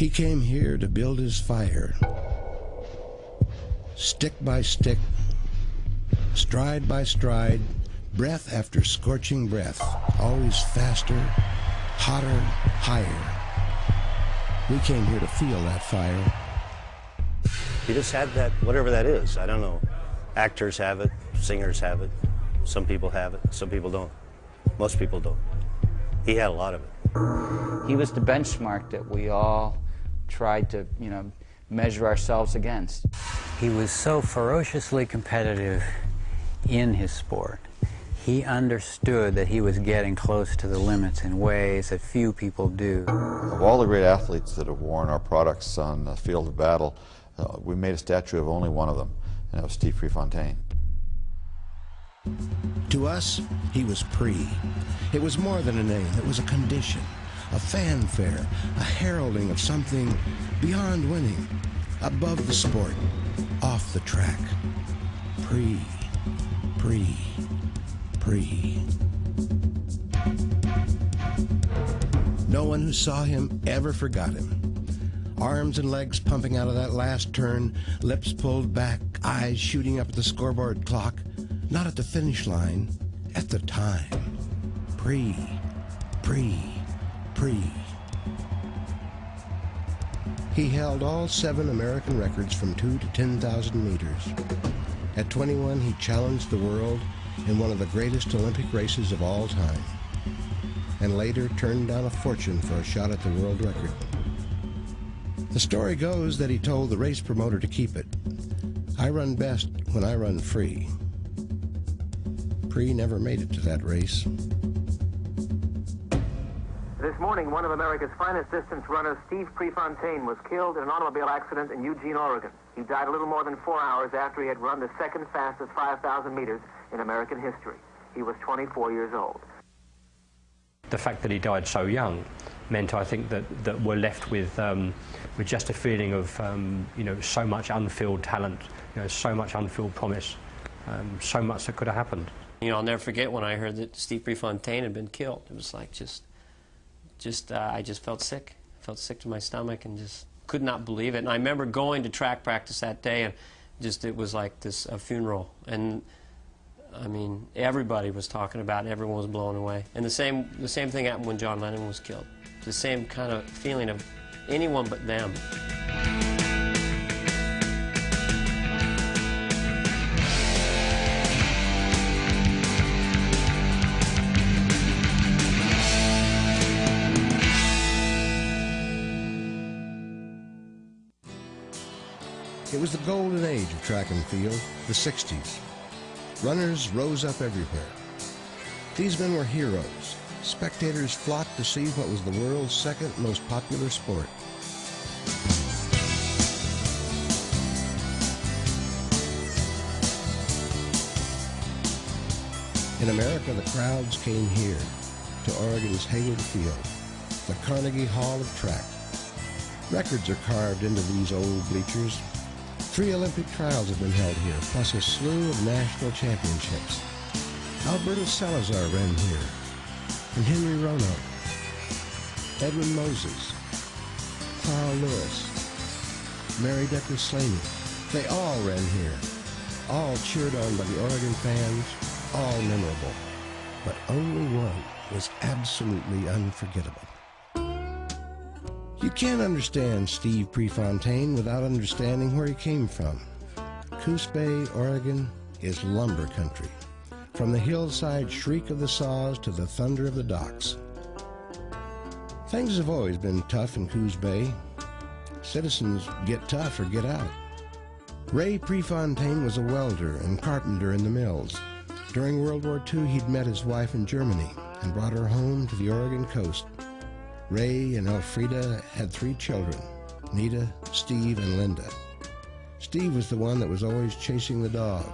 He came here to build his fire, stick by stick, stride by stride, breath after scorching breath, always faster, hotter, higher. We came here to feel that fire. He just had that, whatever that is. I don't know. Actors have it, singers have it, some people have it, some people don't. Most people don't. He had a lot of it. He was the benchmark that we all tried to, measure ourselves against. He was so ferociously competitive in his sport. He understood that he was getting close to the limits in ways that few people do. Of all the great athletes that have worn our products on the field of battle, we made a statue of only one of them, and that was Steve Prefontaine. To us, he was Pre. It was more than a name. It was a condition, a fanfare, a heralding of something beyond winning, above the sport, off the track. Pre, Pre, Pre. No one who saw him ever forgot him. Arms and legs pumping out of that last turn, lips pulled back, eyes shooting up at the scoreboard clock. Not at the finish line, at the time. Pre, Pre, Pre. He held all 7 American records from 2 to 10,000 meters. At 21, he challenged the world in one of the greatest Olympic races of all time, and later turned down a fortune for a shot at the world record. The story goes that he told the race promoter to keep it. I run best when I run free. Pre never made it to that race. This morning, one of America's finest distance runners, Steve Prefontaine, was killed in an automobile accident in Eugene, Oregon. He died a little more than 4 hours after he had run the second fastest 5,000 meters in American history. He was 24 years old. The fact that he died so young meant, I think, that we're left with just a feeling of, so much unfilled talent, so much unfilled promise, so much that could have happened. I'll never forget when I heard that Steve Prefontaine had been killed. It was like I just felt sick. I felt sick to my stomach and just could not believe it. And I remember going to track practice that day, and it was like a funeral. And I mean, everybody was talking about it. Everyone was blown away. And the same thing happened when John Lennon was killed. The same kind of feeling of anyone but them. It was the golden age of track and field, the 60s. Runners rose up everywhere. These men were heroes. Spectators flocked to see what was the world's second most popular sport. In America, the crowds came here, to Oregon's Hayward Field, the Carnegie Hall of Track. Records are carved into these old bleachers. 3 Olympic trials have been held here, plus a slew of national championships. Alberto Salazar ran here, and Henry Roanoke, Edwin Moses, Carl Lewis, Mary Decker Slaney. They all ran here, all cheered on by the Oregon fans, all memorable. But only one was absolutely unforgettable. You can't understand Steve Prefontaine without understanding where he came from. Coos Bay, Oregon, is lumber country. From the hillside shriek of the saws to the thunder of the docks. Things have always been tough in Coos Bay. Citizens get tough or get out. Ray Prefontaine was a welder and carpenter in the mills. During World War II, he'd met his wife in Germany and brought her home to the Oregon coast. Ray and Elfrida had 3 children, Nita, Steve, and Linda. Steve was the one that was always chasing the dog,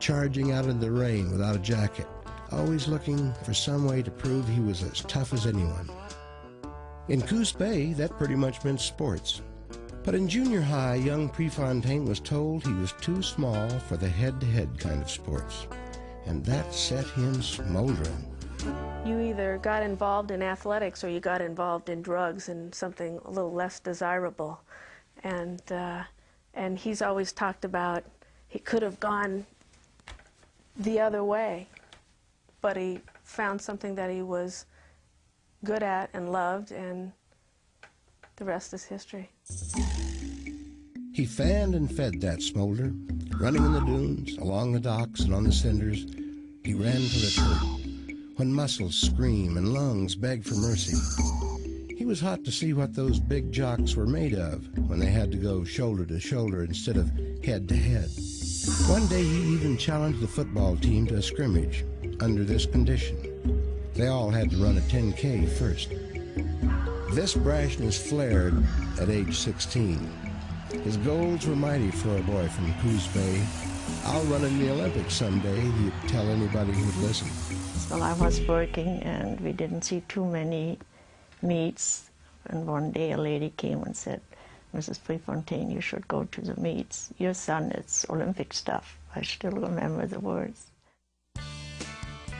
charging out in the rain without a jacket, always looking for some way to prove he was as tough as anyone. In Coos Bay, that pretty much meant sports. But in junior high, young Prefontaine was told he was too small for the head-to-head kind of sports, and that set him smoldering. You either got involved in athletics or you got involved in drugs and something a little less desirable. And he's always talked about he could have gone the other way, but he found something that he was good at and loved, and the rest is history. He fanned and fed that smolder, running in the dunes, along the docks, and on the cinders. He ran till it hurt, when muscles scream and lungs beg for mercy. He was hot to see what those big jocks were made of when they had to go shoulder to shoulder instead of head to head. One day he even challenged the football team to a scrimmage under this condition. They all had to run a 10K first. This brashness flared at age 16. His goals were mighty for a boy from Coos Bay. "I'll run in the Olympics someday," he'd tell anybody who'd listen. Well, I was working and we didn't see too many meets. And one day a lady came and said, "Mrs. Prefontaine, you should go to the meets. Your son, it's Olympic stuff." I still remember the words.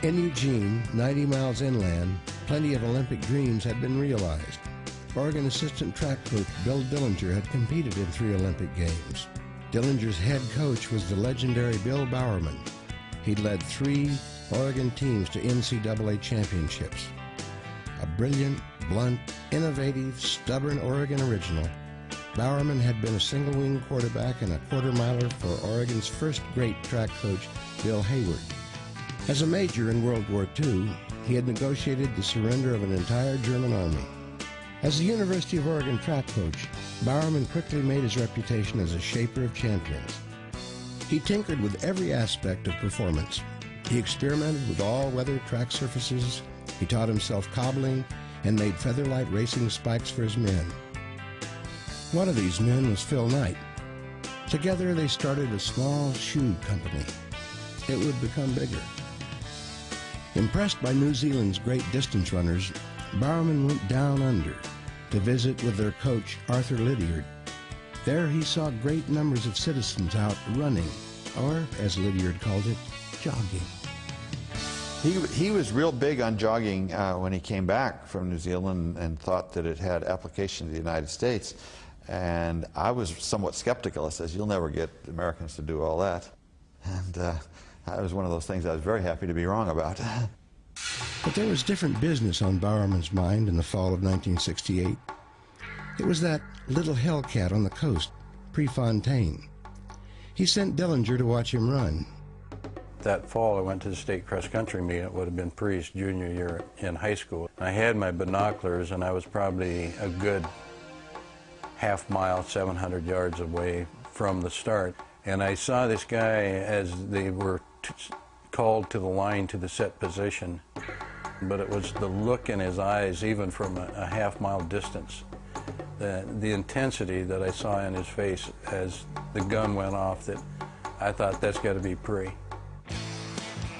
In Eugene, 90 miles inland, plenty of Olympic dreams had been realized. Oregon assistant track coach Bill Dillinger had competed in 3 Olympic Games. Dillinger's head coach was the legendary Bill Bowerman. He'd led 3 Oregon teams to NCAA championships. A brilliant, blunt, innovative, stubborn Oregon original, Bowerman had been a single-wing quarterback and a quarter-miler for Oregon's first great track coach, Bill Hayward. As a major in World War II, he had negotiated the surrender of an entire German army. As the University of Oregon track coach, Bowerman quickly made his reputation as a shaper of champions. He tinkered with every aspect of performance. He experimented with all-weather track surfaces. He taught himself cobbling and made featherlight racing spikes for his men. One of these men was Phil Knight. Together they started a small shoe company. It would become bigger. Impressed by New Zealand's great distance runners, Bowerman went down under to visit with their coach, Arthur Lydiard. There he saw great numbers of citizens out running, or as Lydiard called it, jogging. He was real big on jogging when he came back from New Zealand and thought that it had application to the United States. And I was somewhat skeptical. I says, "You'll never get Americans to do all that." And that was one of those things I was very happy to be wrong about. But there was different business on Bowerman's mind in the fall of 1968. It was that little hellcat on the coast, Prefontaine. He sent Dillinger to watch him run. That fall I went to the state cross-country meet. It would have been Pre's junior year in high school. I had my binoculars and I was probably a good half mile, 700 yards away from the start. And I saw this guy as they were called to the line to the set position. But it was the look in his eyes, even from a half-mile distance, the intensity that I saw in his face as the gun went off, that I thought, that's got to be Pre.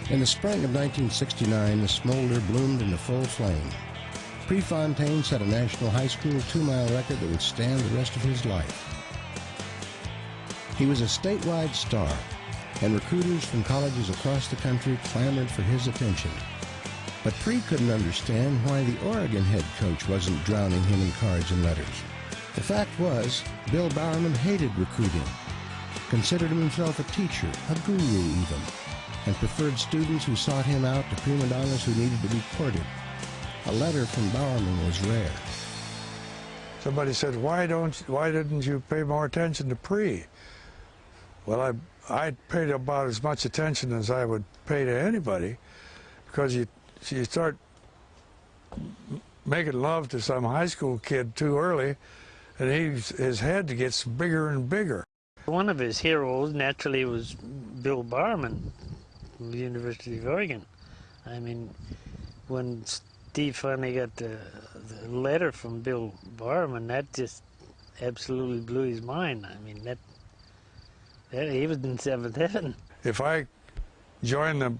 In the spring of 1969, the smolder bloomed into full flame. Prefontaine set a national high school 2-mile record that would stand the rest of his life. He was a statewide star, and recruiters from colleges across the country clamored for his attention. But Pre couldn't understand why the Oregon head coach wasn't drowning him in cards and letters. The fact was, Bill Bowerman hated recruiting, considered himself a teacher, a guru even, and preferred students who sought him out to prima donnas who needed to be courted. A letter from Bowerman was rare. Somebody said, why didn't you pay more attention to Pre? Well, I paid about as much attention as I would pay to anybody, because you start making love to some high school kid too early, and his head gets bigger and bigger. One of his heroes, naturally, was Bill Bowerman from the University of Oregon. I mean, when Steve finally got the letter from Bill Bowerman, that just absolutely blew his mind. I mean, that he was in seventh heaven. If I join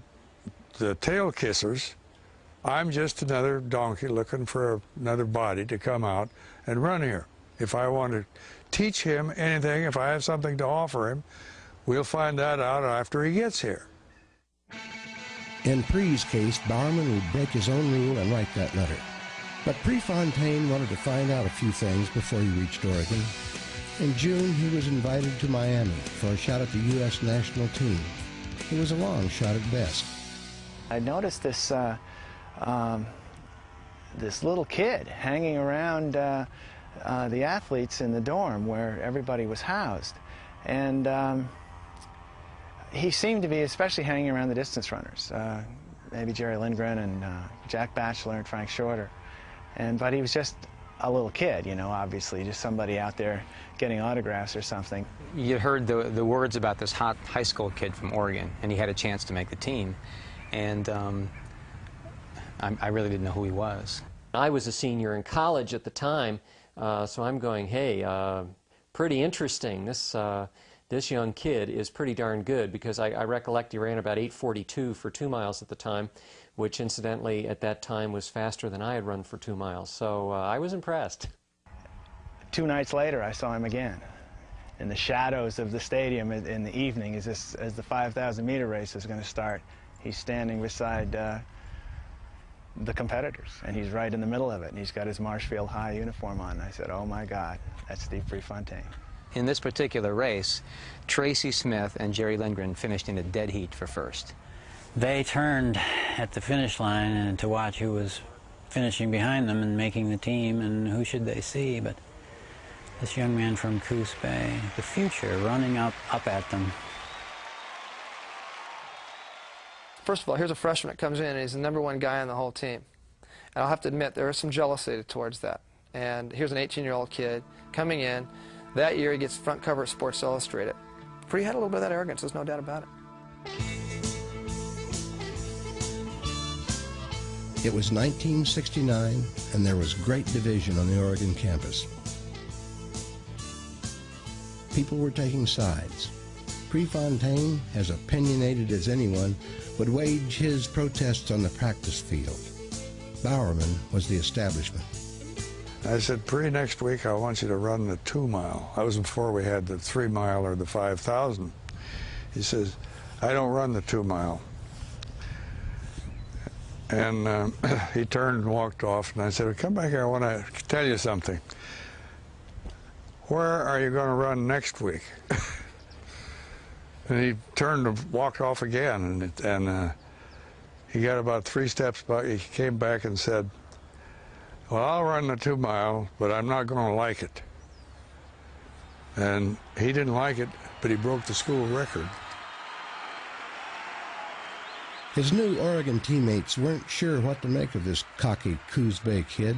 the tail kissers, I'm just another donkey looking for another body to come out and run here. If I want to teach him anything, if I have something to offer him, we'll find that out after he gets here. In Pre's case, Bowerman would break his own rule and write that letter. But Prefontaine wanted to find out a few things before he reached Oregon. In June, he was invited to Miami for a shot at the U.S. national team. It was a long shot at best. I noticed this this little kid hanging around the athletes in the dorm where everybody was housed. And he seemed to be especially hanging around the distance runners, maybe Jerry Lindgren and Jack Batchelor and Frank Shorter. But he was just a little kid, you know, obviously, just somebody out there getting autographs or something. You heard the words about this hot high school kid from Oregon, and he had a chance to make the team. And I really didn't know who he was. I was a senior in college at the time, so I'm going, hey, pretty interesting. This young kid is pretty darn good, because I recollect he ran about 8:42 for 2 miles at the time, which incidentally at that time was faster than I had run for 2 miles. So I was impressed. 2 nights later, I saw him again in the shadows of the stadium in the evening as the 5,000-meter race is going to start. He's standing beside the competitors, and he's right in the middle of it, and he's got his Marshfield High uniform on. And I said, oh my God, that's Steve Prefontaine. In this particular race, Tracy Smith and Jerry Lindgren finished in a dead heat for first. They turned at the finish line and to watch who was finishing behind them and making the team, and who should they see but this young man from Coos Bay, the future, running up at them. First of all, here's a freshman that comes in, and he's the #1 guy on the whole team. And I'll have to admit, there is some jealousy towards that. And here's an 18-year-old kid coming in. That year, he gets front cover of Sports Illustrated. Pre had a little bit of that arrogance, there's no doubt about it. It was 1969, and there was great division on the Oregon campus. People were taking sides. Prefontaine, as opinionated as anyone, would wage his protests on the practice field. Bowerman was the establishment. I said, Pre, next week I want you to run the 2 mile. That was before we had the 3 mile or the 5,000. He says, I don't run the 2 mile. And he turned and walked off, and I said, well, come back here, I want to tell you something. Where are you going to run next week? And he turned and walked off again, and he got about 3 steps back. He came back and said, well, I'll run the 2 mile, but I'm not going to like it. And he didn't like it, but he broke the school record. His new Oregon teammates weren't sure what to make of this cocky Coos Bay kid,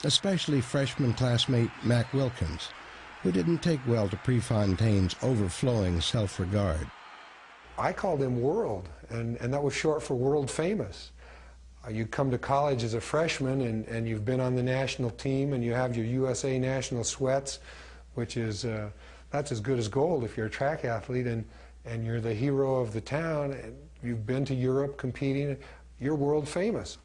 especially freshman classmate Mac Wilkins, who didn't take well to Prefontaine's overflowing self-regard. I called him World, and that was short for world famous. You come to college as a freshman, and you've been on the national team, and you have your USA national sweats, which is, that's as good as gold if you're a track athlete, and you're the hero of the town, and you've been to Europe competing, you're world famous.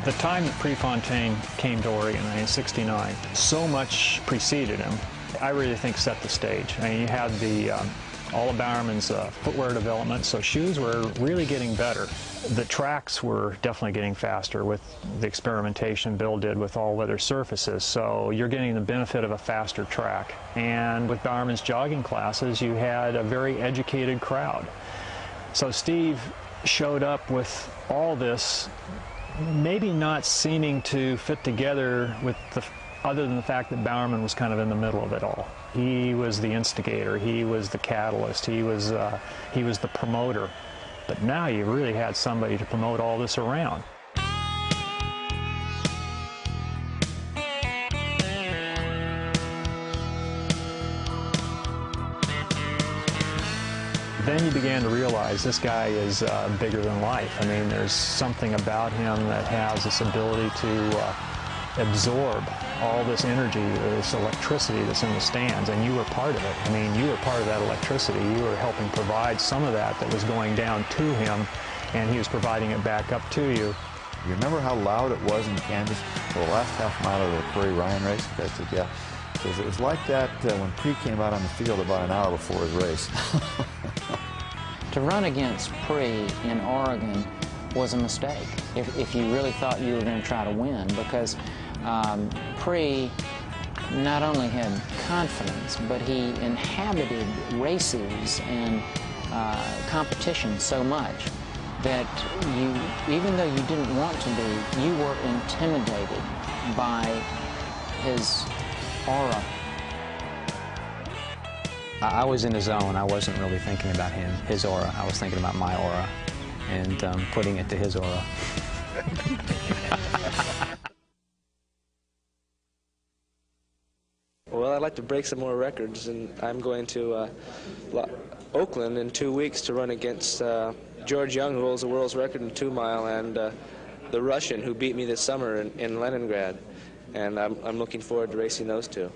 The time that Prefontaine came to Oregon in '69, so much preceded him, I really think set the stage. I mean, you had all of Bowerman's footwear development, so shoes were really getting better. The tracks were definitely getting faster with the experimentation Bill did with all-weather surfaces, so you're getting the benefit of a faster track. And with Bowerman's jogging classes, you had a very educated crowd. So Steve showed up with all this, maybe not seeming to fit together with other than the fact that Bowerman was kind of in the middle of it all. He was the instigator, he was the catalyst, he was the promoter. But now you really had somebody to promote all this around. Then you began to realize this guy is bigger than life. I mean, there's something about him that has this ability to absorb all this energy, this electricity that's in the stands, and you were part of it. I mean, you were part of that electricity. You were helping provide some of that was going down to him, and he was providing it back up to you. You remember how loud it was in Kansas for the last half mile of the Prairie Ryan race? The guy said, yeah. He says, it was like that when Prix came out on the field about an hour before his race. To run against Prix in Oregon was a mistake if you really thought you were going to try to win, because Prix not only had confidence, but he inhabited races and competition so much that even though you didn't want to be, you were intimidated by his aura. I was in the zone. I wasn't really thinking about him, his aura. I was thinking about my aura and putting it to his aura. Well, I'd like to break some more records, and I'm going to Oakland in 2 weeks to run against George Young, who holds the world's record in 2 mile, and the Russian who beat me this summer in Leningrad. And I'm looking forward to racing those two.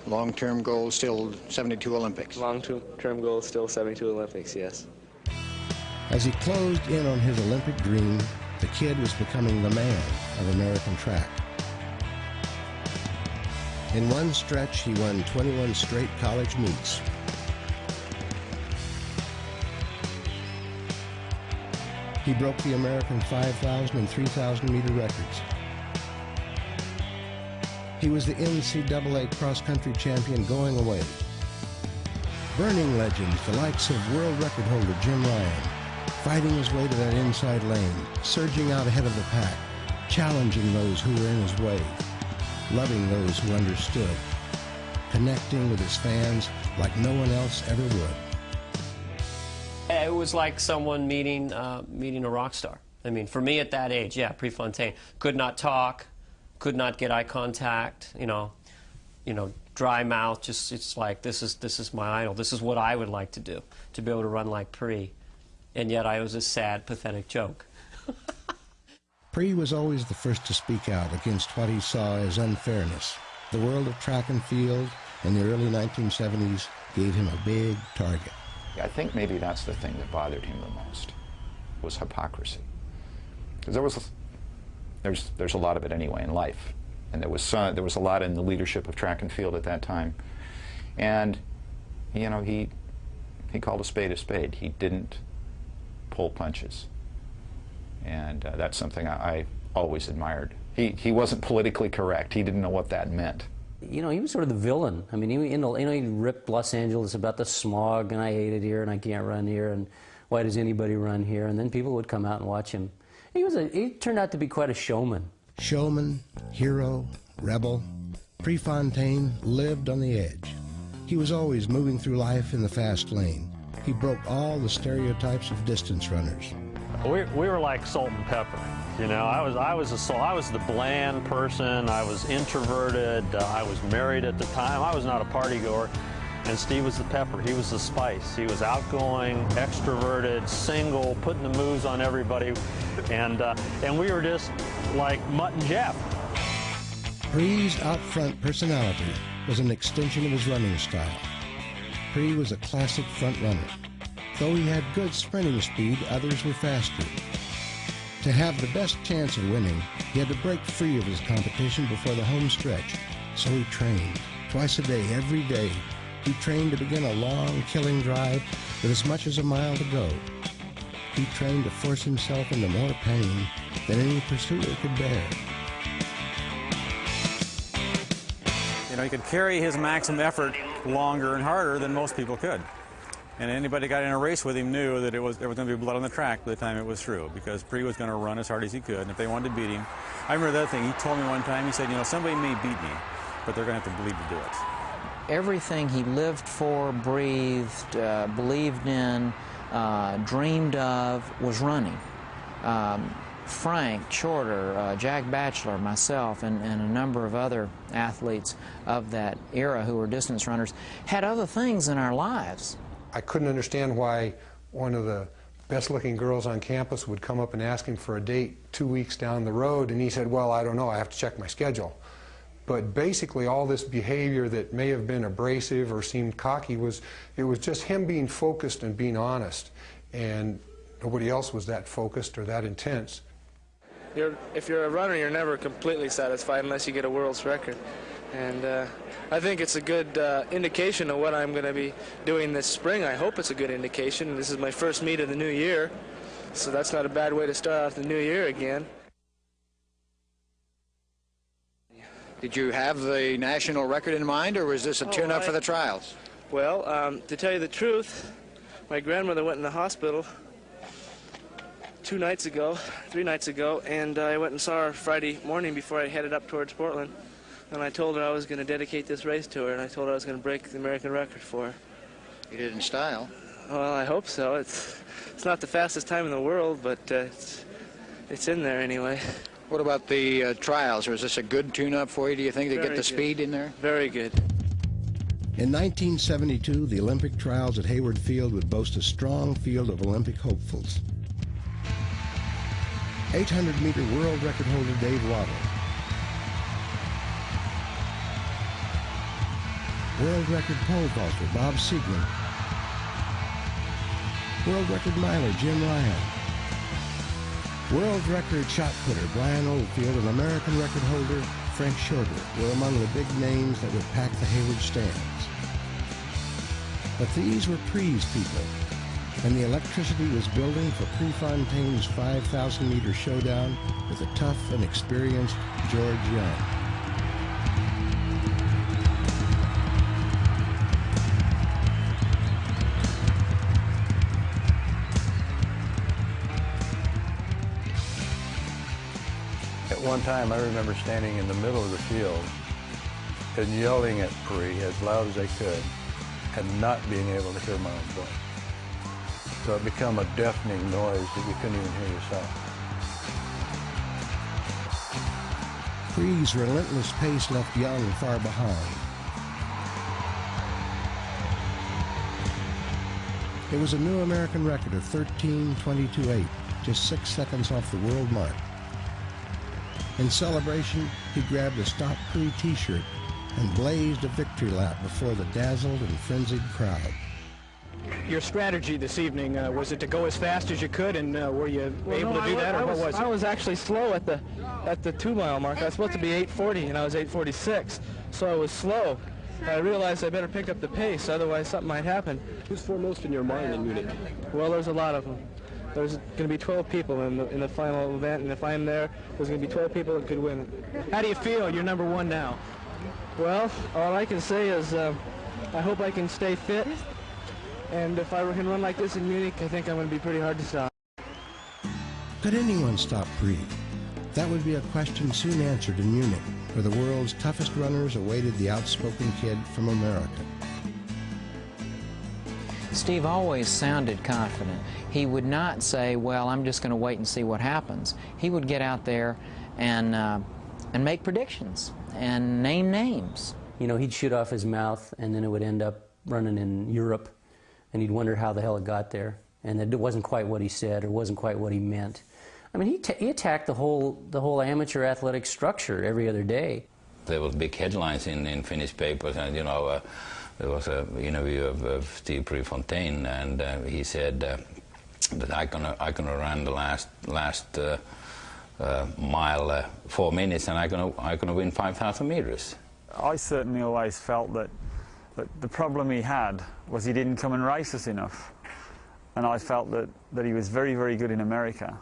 Long-term goal still 72 Olympics. Long-term goal still 72 Olympics, yes. As he closed in on his Olympic dream, the kid was becoming the man of American track. In one stretch, he won 21 straight college meets. He broke the American 5,000 and 3,000 meter records. He was the NCAA cross-country champion going away. Burning legends, the likes of world record holder Jim Ryan, fighting his way to that inside lane, surging out ahead of the pack, challenging those who were in his way, loving those who understood, connecting with his fans like no one else ever would. It was like someone meeting a rock star. I mean, for me at that age, yeah, Prefontaine. Could not talk, could not get eye contact, you know, dry mouth, just, it's like, this is my idol. This is what I would like to do, to be able to run like Prix. And yet I was a sad, pathetic joke. Prix was always the first to speak out against what he saw as unfairness. The world of track and field in the early 1970s gave him a big target. I think maybe that's the thing that bothered him the most, was hypocrisy. Because there's a lot of it anyway in life, and there was a lot in the leadership of track and field at that time, and you know, he called a spade. He didn't pull punches, and that's something I always admired. He wasn't politically correct. He didn't know what that meant. You know, he was sort of the villain. I mean, he ripped Los Angeles about the smog, and I hate it here, and I can't run here, and why does anybody run here? And then people would come out and watch him. He turned out to be quite a showman. Showman, hero, rebel, Prefontaine lived on the edge. He was always moving through life in the fast lane. He broke all the stereotypes of distance runners. We were like salt and pepper. You know, I was the bland person. I was introverted. I was married at the time. I was not a party goer. And Steve was the pepper. He was the spice. He was outgoing, extroverted, single, putting the moves on everybody. And we were just like Mutt and Jeff. Prix's out-front personality was an extension of his running style. Prix was a classic front runner. Though he had good sprinting speed, others were faster. To have the best chance of winning, he had to break free of his competition before the home stretch. So he trained. Twice a day, every day. He trained to begin a long, killing drive with as much as a mile to go. He trained to force himself into more pain than any pursuer could bear. You know, he could carry his maximum effort longer and harder than most people could. And anybody got in a race with him knew that there was going to be blood on the track by the time it was through, because Prix was going to run as hard as he could, and if they wanted to beat him. I remember the other thing, he told me one time, he said, you know, somebody may beat me, but they're going to have to believe to do it. Everything he lived for, breathed, believed in, dreamed of was running. Frank Shorter, Jack Batchelor, myself, and a number of other athletes of that era who were distance runners had other things in our lives. I couldn't understand why one of the best-looking girls on campus would come up and ask him for a date 2 weeks down the road, and he said, well, I don't know, I have to check my schedule. But basically all this behavior that may have been abrasive or seemed cocky it was just him being focused and being honest, and nobody else was that focused or that intense. if you're a runner, you're never completely satisfied unless you get a world's record. And I think it's a good indication of what I'm going to be doing this spring. I hope it's a good indication. This is my first meet of the new year, so that's not a bad way to start off the new year again. Did you have the national record in mind, or was this a tune-up for the trials? Well, to tell you the truth, my grandmother went in the hospital 3 nights ago, and I went and saw her Friday morning before I headed up towards Portland. And I told her I was going to dedicate this race to her, and I told her I was going to break the American record for her. You did in style. Well, I hope so. It's not the fastest time in the world, but it's in there anyway. What about the trials? Was this a good tune-up for you, do you think, to get the speed in there? Very good. In 1972, the Olympic trials at Hayward Field would boast a strong field of Olympic hopefuls. 800-meter world record holder Dave Waddle, world record pole vaulter Bob Seidman, world record miler Jim Ryan, world record shot putter Brian Oldfield, and American record holder Frank Shorter were among the big names that would pack the Hayward stands. But these were Pre's people, and the electricity was building for Prefontaine's 5,000-meter showdown with the tough and experienced George Young. At one time, I remember standing in the middle of the field and yelling at Pre as loud as I could and not being able to hear my own voice. So it became a deafening noise that you couldn't even hear yourself. Pre's relentless pace left Young far behind. It was a new American record of 13:22.8, just 6 seconds off the world mark. In celebration, he grabbed a Stop Pre t-shirt and blazed a victory lap before the dazzled and frenzied crowd. Your strategy this evening, was it to go as fast as you could, and were you able to do that, or what was it? I was actually slow at the 2 mile mark. I was supposed to be 8:40, and I was 8:46, so I was slow. I realized I better pick up the pace, otherwise something might happen. Who's foremost in your mind in Munich? Well, there's a lot of them. There's going to be 12 people in the final event, and if I'm there, there's going to be 12 people that could win it. How do you feel? You're number 1 now. Well, all I can say is I hope I can stay fit, and if I can run like this in Munich, I think I'm going to be pretty hard to stop. Could anyone stop Pre? That would be a question soon answered in Munich, where the world's toughest runners awaited the outspoken kid from America. Steve always sounded confident. He would not say, well, I'm just going to wait and see what happens. He would get out there and make predictions and name names. You know, he'd shoot off his mouth, and then it would end up running in Europe, and he'd wonder how the hell it got there, and it wasn't quite what he said or wasn't quite what he meant. I mean, he attacked the whole amateur athletic structure every other day. There was big headlines in Finnish papers, and you know, there was an interview of Steve Prefontaine, and he said that I gonna run the last mile 4 minutes, and I gonna win 5,000 meters. I certainly always felt that the problem he had was he didn't come and race us enough, and I felt that he was very, very good in America.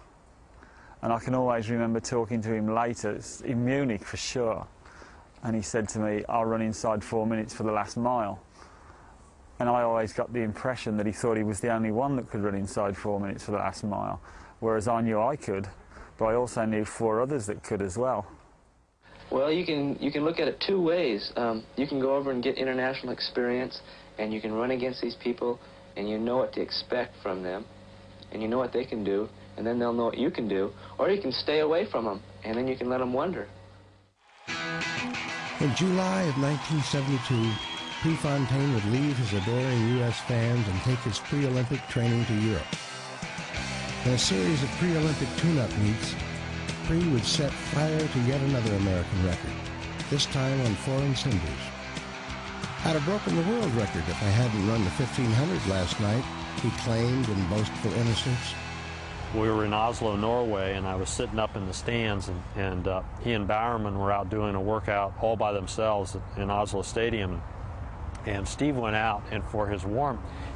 And I can always remember talking to him later, in Munich for sure, and he said to me, I'll run inside 4 minutes for the last mile. And I always got the impression that he thought he was the only one that could run inside 4 minutes for the last mile, whereas I knew I could, but I also knew 4 others that could as well. Well, you can look at it 2 ways. You can go over and get international experience, and you can run against these people, and you know what to expect from them, and you know what they can do, and then they'll know what you can do, or you can stay away from them, and then you can let them wonder. In July of 1972, Prefontaine would leave his adoring U.S. fans and take his pre-Olympic training to Europe. In a series of pre-Olympic tune-up meets, Pre would set fire to yet another American record, this time on foreign cinders. I'd have broken the world record if I hadn't run the 1500 last night, he claimed in boastful innocence. We were in Oslo, Norway, and I was sitting up in the stands, and he and Bowerman were out doing a workout all by themselves in Oslo Stadium. And Steve went out, and for his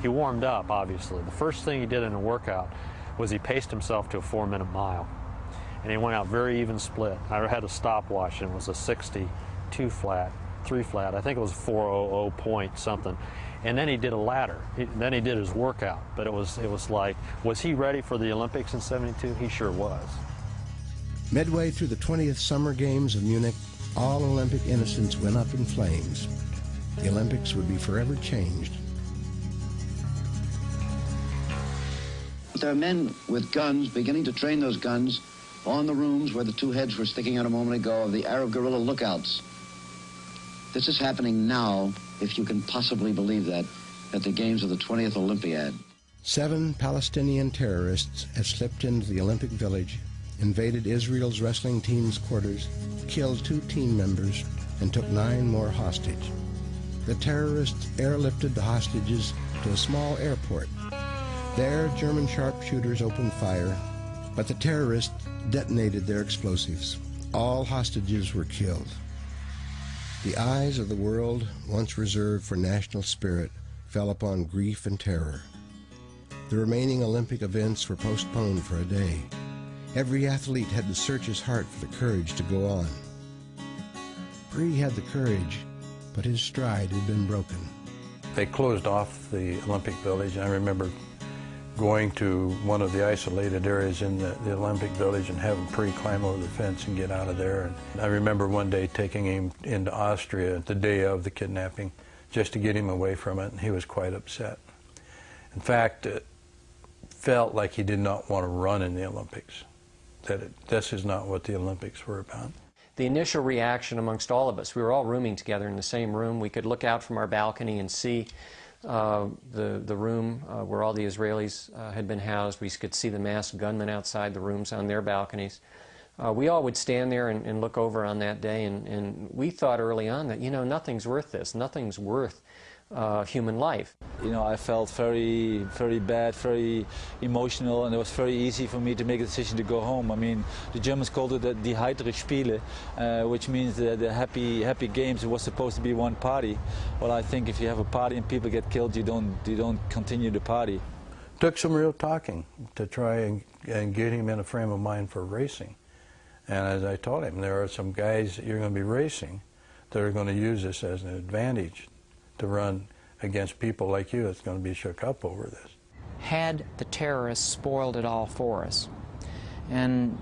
he warmed up, obviously. The first thing he did in a workout was he paced himself to a 4-minute mile. And he went out very even split. I had a stopwatch, and it was a 62 flat, 3 flat. I think it was 4:00 point something. And then he did a ladder. Then he did his workout. But it was like, was he ready for the Olympics in '72? He sure was. Midway through the 20th Summer Games of Munich, all Olympic innocence went up in flames. The Olympics would be forever changed. There are men with guns beginning to train those guns on the rooms where the 2 heads were sticking out a moment ago of the Arab guerrilla lookouts. This is happening now, if you can possibly believe that, at the games of the 20th Olympiad. 7 Palestinian terrorists had slipped into the Olympic Village, invaded Israel's wrestling team's quarters, killed 2 team members, and took 9 more hostage. The terrorists airlifted the hostages to a small airport. There, German sharpshooters opened fire, but the terrorists detonated their explosives. All hostages were killed. The eyes of the world, once reserved for national spirit, fell upon grief and terror. The remaining Olympic events were postponed for a day. Every athlete had to search his heart for the courage to go on. Prix had the courage, but his stride had been broken. They closed off the Olympic Village, and I remember going to one of the isolated areas in the Olympic Village and having Prix climb over the fence and get out of there. And I remember one day taking him into Austria the day of the kidnapping just to get him away from it, and he was quite upset. In fact, it felt like he did not want to run in the Olympics, that this is not what the Olympics were about. The initial reaction amongst all of us, we were all rooming together in the same room. We could look out from our balcony and see the room where all the Israelis had been housed. We could see the masked gunmen outside the rooms on their balconies. We all would stand there and look over on that day, and we thought early on that, you know, nothing's worth this. Nothing's worth human life. You know, I felt very, very bad, very emotional, and it was very easy for me to make a decision to go home. I mean, the Germans called it die Heitere Spiele, which means the happy games. It was supposed to be one party. Well, I think if you have a party and people get killed, you don't continue the party. Took some real talking to try and get him in a frame of mind for racing. And as I told him, there are some guys that you're going to be racing that are going to use this as an advantage to run against people like you that's going to be shook up over this. Had the terrorists spoiled it all for us? And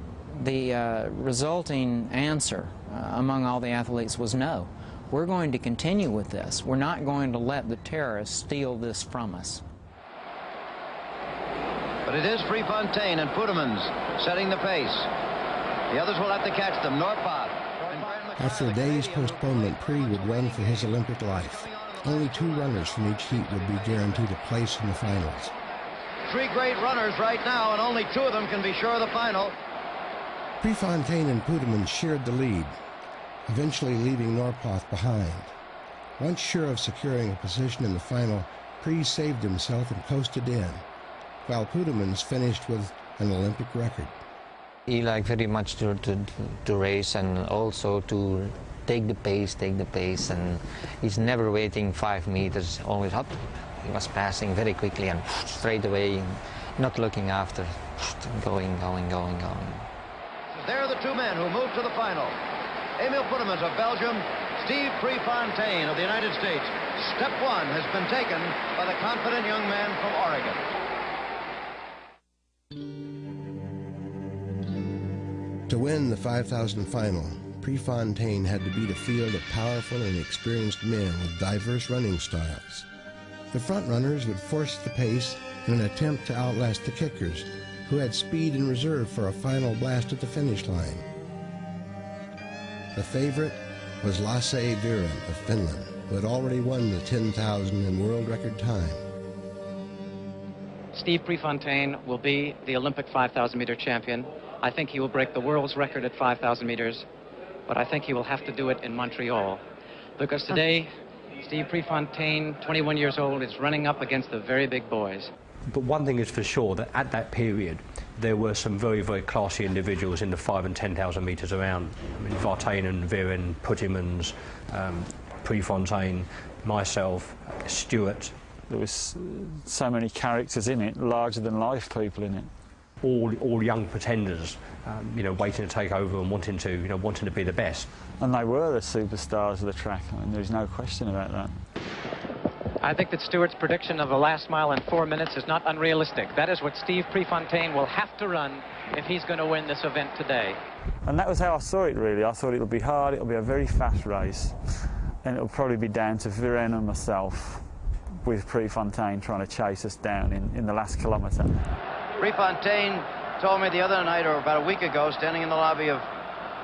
the resulting answer among all the athletes was no. We're going to continue with this. We're not going to let the terrorists steal this from us. But it is Prefontaine and Poetemans setting the pace. The others will have to catch them. Norpoth. After a day's postponement, Prix would run for his Olympic life. Only 2 runners from each heat would be guaranteed a place in the finals. 3 great runners right now, and only 2 of them can be sure of the final. Prefontaine and Poetemans shared the lead, eventually leaving Norpoth behind. Once sure of securing a position in the final, Prix saved himself and coasted in, while Poetemans finished with an Olympic record. He liked very much to race, and also to take the pace, and he's never waiting 5 meters, always up. He was passing very quickly and straight away, not looking after, going. There are the 2 men who move to the final. Emil Poetemans of Belgium, Steve Prefontaine of the United States. Step 1 has been taken by the confident young man from Oregon. To win the 5,000 final, Prefontaine had to beat a field of powerful and experienced men with diverse running styles. The front runners would force the pace in an attempt to outlast the kickers, who had speed in reserve for a final blast at the finish line. The favorite was Lasse Viren of Finland, who had already won the 10,000 in world record time. Steve Prefontaine will be the Olympic 5,000-meter champion. I think he will break the world's record at 5,000 meters, but I think he will have to do it in Montreal, because today Steve Prefontaine, 21 years old, is running up against the very big boys. But one thing is for sure, that at that period, there were some very, very classy individuals in the 5,000 and 10,000 metres around. I mean, Vartanen, Viren, Puttimans, Prefontaine, myself, Stewart. There was so many characters in it, larger-than-life people in it. All young pretenders, you know, waiting to take over and wanting to be the best. And they were the superstars of the track. I mean, there's no question about that. I think that Stewart's prediction of the last mile in 4 minutes is not unrealistic. That is what Steve Prefontaine will have to run if he's going to win this event today. And that was how I saw it, really. I thought it'll be hard, it'll be a very fast race, and it'll probably be down to Viren and myself, with Prefontaine trying to chase us down in the last kilometre. Prefontaine told me the other night, or about a week ago, standing in the lobby of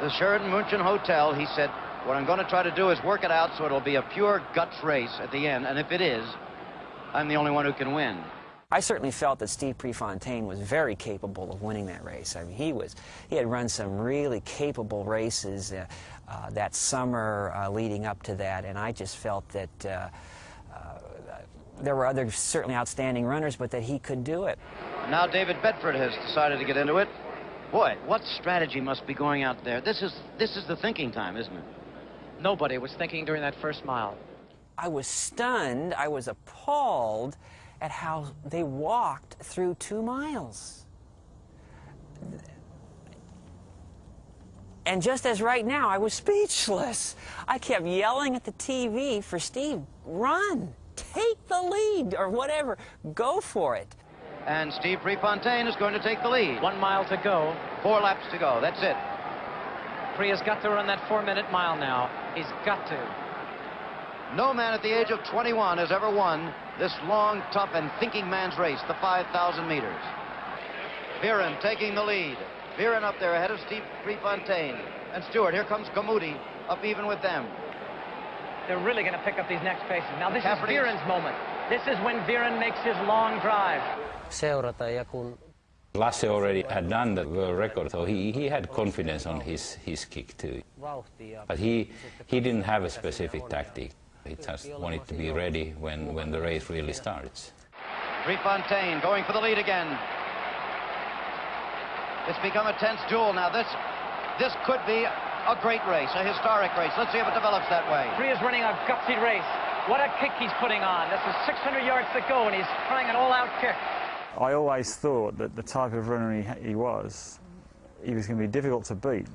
the Sheraton München Hotel, he said, what I'm going to try to do is work it out so it'll be a pure guts race at the end, and if it is, I'm the only one who can win. I certainly felt that Steve Prefontaine was very capable of winning that race. I mean, he had run some really capable races that summer leading up to that, and I just felt that there were other certainly outstanding runners, but that he could do it. Now David Bedford has decided to get into it. Boy, what strategy must be going out there? This is the thinking time, isn't it? Nobody was thinking during that first mile. I was stunned, I was appalled at how they walked through 2 miles. And just as right now, I was speechless. I kept yelling at the TV for Steve, run, take the lead, or whatever, go for it. And Steve Prefontaine is going to take the lead. 1 mile to go. 4 laps to go, that's it. Pre has got to run that 4-minute mile now. He's got to. No man at the age of 21 has ever won this long, tough, and thinking man's race, the 5,000 meters. Viren taking the lead. Viren up there ahead of Steve Prefontaine. And Stewart, here comes Gammoudi, up even with them. They're really going to pick up these next paces. Now this is Viren's moment. This is when Viren makes his long drive. Lasse already had done the world record, so he had confidence on his kick too. But he didn't have a specific tactic. He just wanted to be ready when the race really starts. Prefontaine going for the lead again. It's become a tense duel now. This could be a great race, a historic race. Let's see if it develops that way. Pre is running a gutsy race. What a kick he's putting on. This is 600 yards to go, and he's trying an all-out kick. I always thought that the type of runner he was going to be difficult to beat.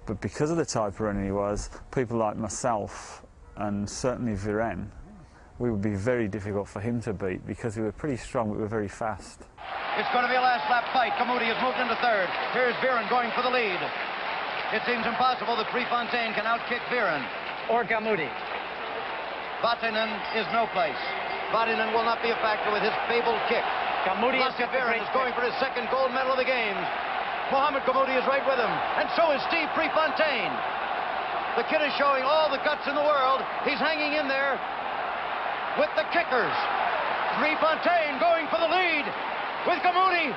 But because of the type of runner he was, people like myself and certainly Viren, we would be very difficult for him to beat because we were pretty strong, but we were very fast. It's going to be a last lap fight. Gammoudi has moved into third. Here's Viren going for the lead. It seems impossible that Prefontaine can outkick Viren. Or Gammoudi. Vartanen is no place. Vartanen will not be a factor with his fabled kick. Gammoudi Viren is going for his second gold medal of the games. Mohamed Gammoudi is right with him, and so is Steve Prefontaine. The kid is showing all the guts in the world. He's hanging in there with the kickers. Prefontaine going for the lead with Gammoudi.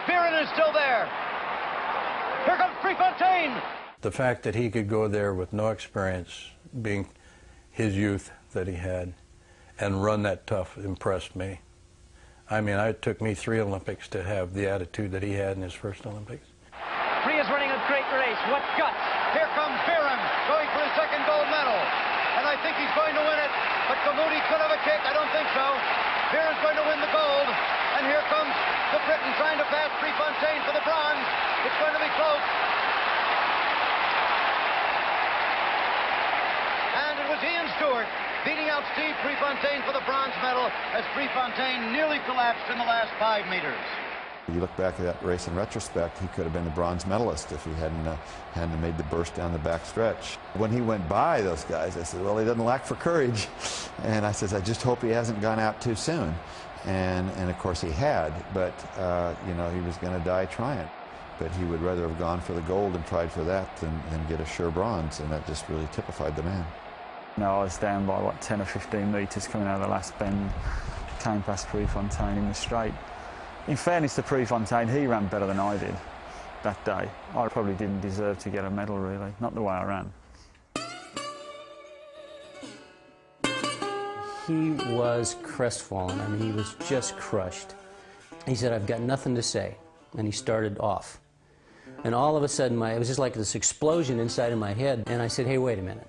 Viren is still there. Here comes Prefontaine. The fact that he could go there with no experience, being his youth that he had, and run that tough impressed me. I mean, it took me 3 Olympics to have the attitude that he had in his first Olympics. Pre is running a great race. What guts. Here comes Viren going for his second gold medal. And I think he's going to win it. But Gammoudi could have a kick. I don't think so. Viren's going to win the gold. And here comes the Briton trying to pass Prefontaine for the bronze. It's going to be close. And it was Ian Stewart beating out Steve Prefontaine for the bronze medal as Prefontaine nearly collapsed in the last 5 meters. You look back at that race in retrospect, he could have been the bronze medalist if he hadn't made the burst down the back stretch. When he went by those guys, I said, well, he doesn't lack for courage. And I said, I just hope he hasn't gone out too soon. And of course he had, but you know, he was going to die trying. But he would rather have gone for the gold and tried for that than get a sure bronze, and that just really typified the man. No, I was down by, what, 10 or 15 metres coming out of the last bend, came past Prefontaine in the straight. In fairness to Prefontaine, he ran better than I did that day. I probably didn't deserve to get a medal, really, not the way I ran. He was crestfallen. I mean, he was just crushed. He said, "I've got nothing to say." And he started off. And all of a sudden, it was just like this explosion inside of my head. And I said, "Hey, wait a minute."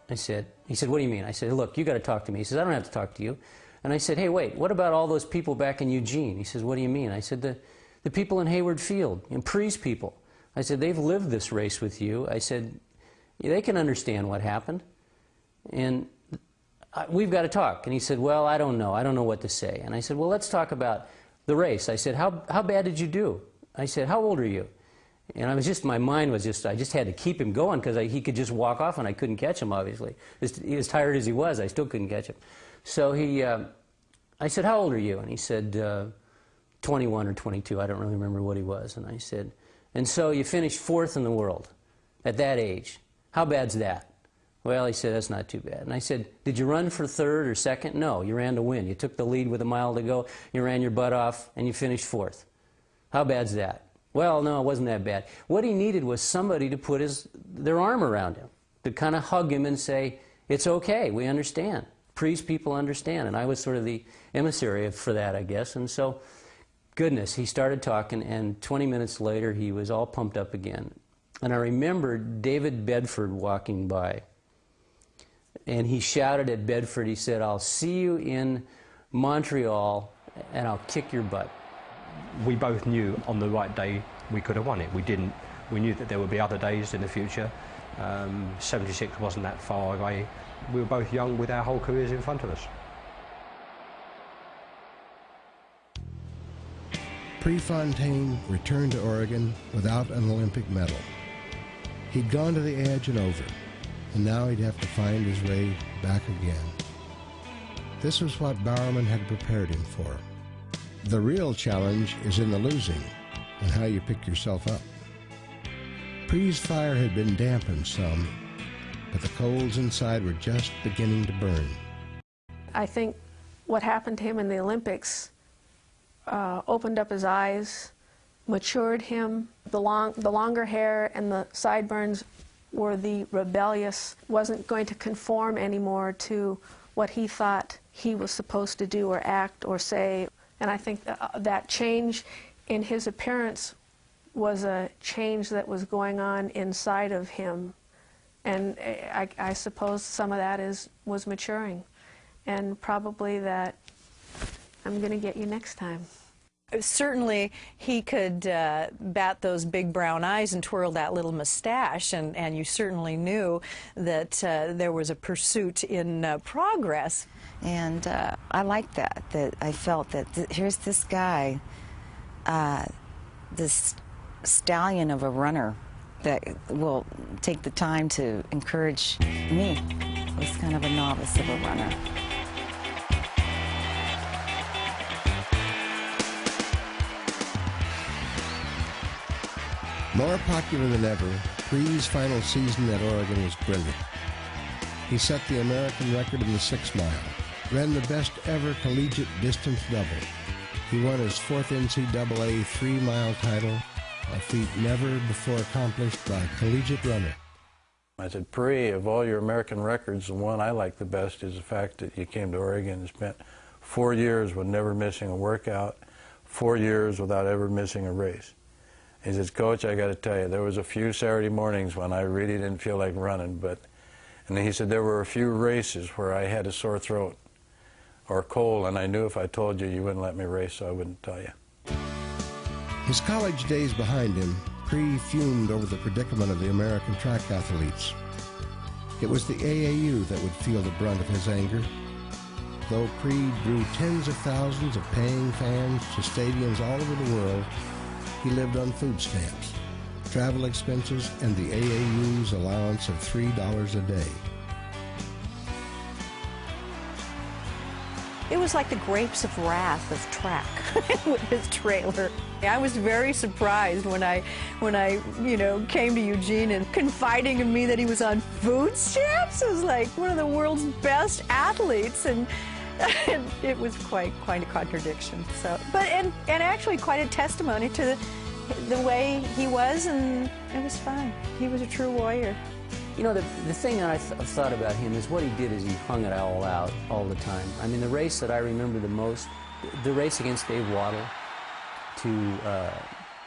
He said, "What do you mean?" I said, "Look, you got to talk to me." He says, "I don't have to talk to you." And I said, "Hey, wait, what about all those people back in Eugene?" He says, "What do you mean?" I said, the people in Hayward Field, and Pre's people. I said, "They've lived this race with you." I said, "They can understand what happened. And we've got to talk." And he said, "Well, I don't know. I don't know what to say." And I said, "Well, let's talk about the race." I said, how bad did you do?" I said, "How old are you?" And my mind was just, I just had to keep him going because he could just walk off and I couldn't catch him, obviously. As tired as he was, I still couldn't catch him. So I said, "How old are you?" And he said, 21 or 22. I don't really remember what he was. And I said, "And so you finished 4th in the world at that age. How bad's that?" "Well," he said, "that's not too bad." And I said, "Did you run for 3rd or 2nd? "No, you ran to win. You took the lead with a mile to go, you ran your butt off, and you finished 4th. How bad's that?" "Well, no, it wasn't that bad." What he needed was somebody to put their arm around him, to kind of hug him and say, "It's okay, we understand. Pre's people understand." And I was sort of the emissary for that, I guess. And so, goodness, he started talking, and 20 minutes later, he was all pumped up again. And I remember David Bedford walking by, and he shouted at Bedford, he said, "I'll see you in Montreal, and I'll kick your butt." We both knew on the right day we could have won it. We knew that there would be other days in the future. 76 wasn't that far away. We were both young with our whole careers in front of us. Prefontaine returned to Oregon without an Olympic medal. He'd gone to the edge and over, and now he'd have to find his way back again. This was what Bowerman had prepared him for. The real challenge is in the losing and how you pick yourself up. Pre's fire had been dampened some, but the coals inside were just beginning to burn. I think what happened to him in the Olympics opened up his eyes, matured him. The longer hair and the sideburns were the rebellious, wasn't going to conform anymore to what he thought he was supposed to do or act or say. And I think that change in his appearance was a change that was going on inside of him. And I suppose some of that was maturing. And probably that I'm going to get you next time. Certainly he could bat those big brown eyes and twirl that little mustache, and you certainly knew that there was a pursuit in progress. And I liked that I felt that here's this guy, this stallion of a runner that will take the time to encourage me, who's kind of a novice of a runner. More popular than ever, Pre's final season at Oregon was brilliant. He set the American record in the 6 mile, ran the best ever collegiate distance double. He won his 4th NCAA 3-mile title, a feat never before accomplished by a collegiate runner. I said, "Pre, of all your American records, the one I like the best is the fact that you came to Oregon and spent 4 years with never missing a workout, 4 years without ever missing a race." He says, "Coach, I got to tell you, there was a few Saturday mornings when I really didn't feel like running, and then he said there were a few races where I had a sore throat or cold, and I knew if I told you, you wouldn't let me race, so I wouldn't tell you." His college days behind him, Pre fumed over the predicament of the American track athletes. It was the AAU that would feel the brunt of his anger. Though Pre drew tens of thousands of paying fans to stadiums all over the world, he lived on food stamps, travel expenses, and the AAU's allowance of $3 a day. It was like the grapes of wrath of track with his trailer. I was very surprised when I came to Eugene and confiding in me that he was on food stamps. It was like one of the world's best athletes, and it was quite a contradiction. So, and actually quite a testimony to the way he was, and it was fun. He was a true warrior. You know, the thing that I've thought about him is what he did is he hung it all out all the time. I mean, the race that I remember the most, the race against Dave Waddle, to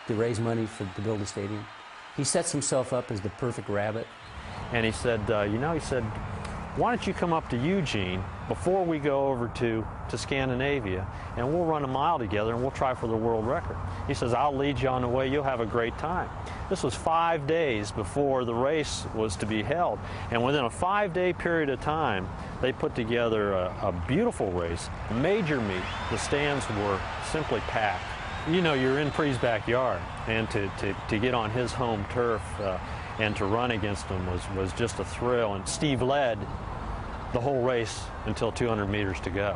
raise money to build a stadium. He sets himself up as the perfect rabbit. And he said, you know, he said, why don't you come up to Eugene before we go over to Scandinavia, and we'll run a mile together and we'll try for the world record. He says, I'll lead you on the way, you'll have a great time. This was 5 days before the race was to be held, and within a 5-day period of time, they put together a beautiful race, a major meet. The stands were simply packed. You know, you're in Pre's backyard, and to get on his home turf and to run against him was just a thrill. And Steve led the whole race until 200 meters to go.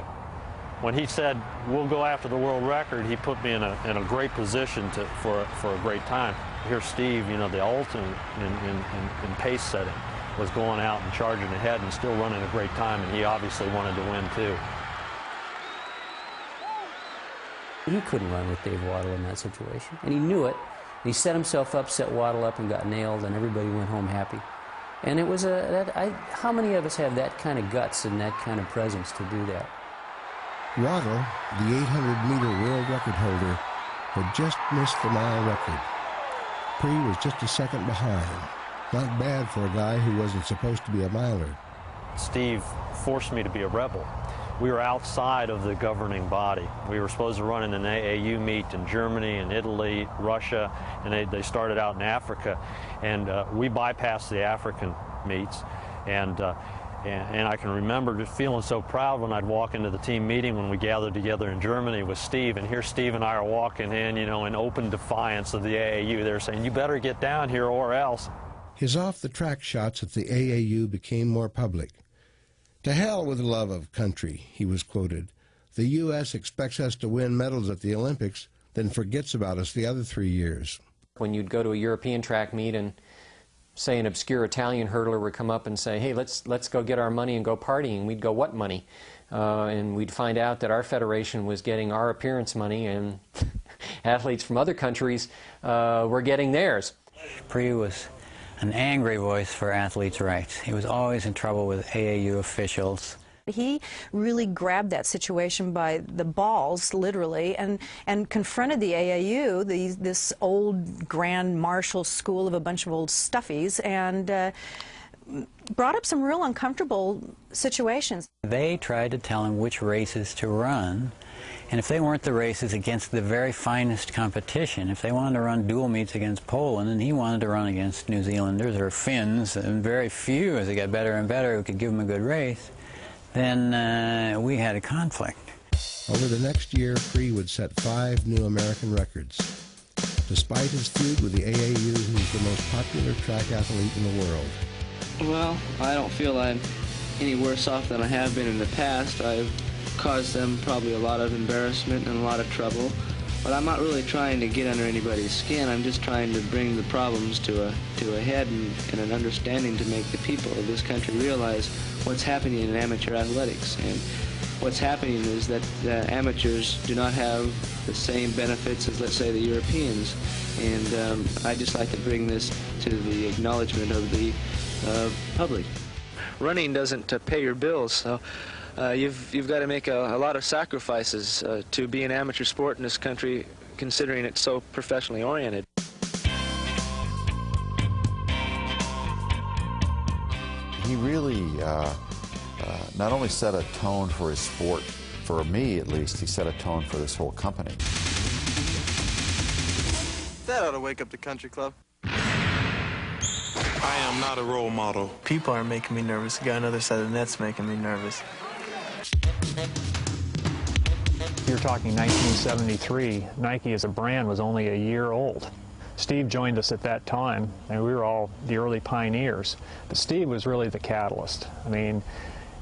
When he said, we'll go after the world record, he put me in a great position for a great time. Here's Steve, you know, the ultimate in pace setting, was going out and charging ahead and still running a great time, and he obviously wanted to win too. He couldn't run with Dave Waddell in that situation, and he knew it. He set himself up, set Waddell up, and got nailed, and everybody went home happy. And it was how many of us have that kind of guts and that kind of presence to do that? Waddell, the 800-meter world record holder, had just missed the mile record. Pre was just a second behind. Not bad for a guy who wasn't supposed to be a miler. Steve forced me to be a rebel. We were outside of the governing body. We were supposed to run in an AAU meet in Germany and Italy, Russia, and they started out in Africa. And we bypassed the African meets. And I can remember just feeling so proud when I'd walk into the team meeting when we gathered together in Germany with Steve. And here Steve and I are walking in, you know, in open defiance of the AAU. They're saying, you better get down here or else. His off-the-track shots at the AAU became more public. To hell with the love of country, he was quoted. The U.S. expects us to win medals at the Olympics, then forgets about us the other 3 years. When you'd go to a European track meet and, say, an obscure Italian hurdler would come up and say, hey, let's go get our money and go partying. We'd go, what money? And we'd find out that our federation was getting our appearance money, and athletes from other countries were getting theirs. Pre was an angry voice for athletes' rights. He was always in trouble with AAU officials. He really grabbed that situation by the balls, literally, and confronted the AAU, this old Grand Marshal school of a bunch of old stuffies, and brought up some real uncomfortable situations. They tried to tell him which races to run, and if they weren't the races against the very finest competition, if they wanted to run dual meets against Poland and he wanted to run against New Zealanders or Finns, and very few as they got better and better who could give him a good race, then we had a conflict. Over the next year, Pre would set 5 new American records. Despite his feud with the AAU, he's the most popular track athlete in the world. Well, I don't feel I'm any worse off than I have been in the past. I've caused them probably a lot of embarrassment and a lot of trouble, but I'm not really trying to get under anybody's skin. I'm just trying to bring the problems to a head and an understanding to make the people of this country realize what's happening in amateur athletics. And what's happening is that the amateurs do not have the same benefits as, let's say, the Europeans. And I just like to bring this to the acknowledgement of the public. Running doesn't pay your bills, so you've got to make a lot of sacrifices to be an amateur sport in this country, considering it's so professionally oriented. He really not only set a tone for his sport, for me at least, he set a tone for this whole company. That ought to wake up the country club. I am not a role model. People are making me nervous. The guy on the other side of the net's making me nervous. You're talking 1973. Nike as a brand was only a year old. Steve joined us at that time, and we were all the early pioneers. But Steve was really the catalyst. I mean,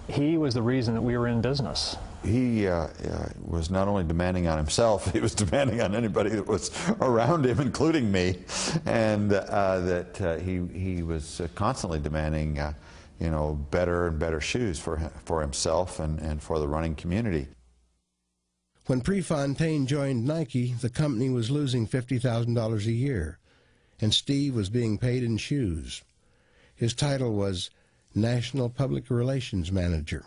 he was the reason that we were in business. He was not only demanding on himself, he was demanding on anybody that was around him, including me, and that he was constantly demanding, you know, better and better shoes for himself and for the running community. When Prefontaine joined Nike, the company was losing $50,000 a year, and Steve was being paid in shoes. His title was National Public Relations Manager.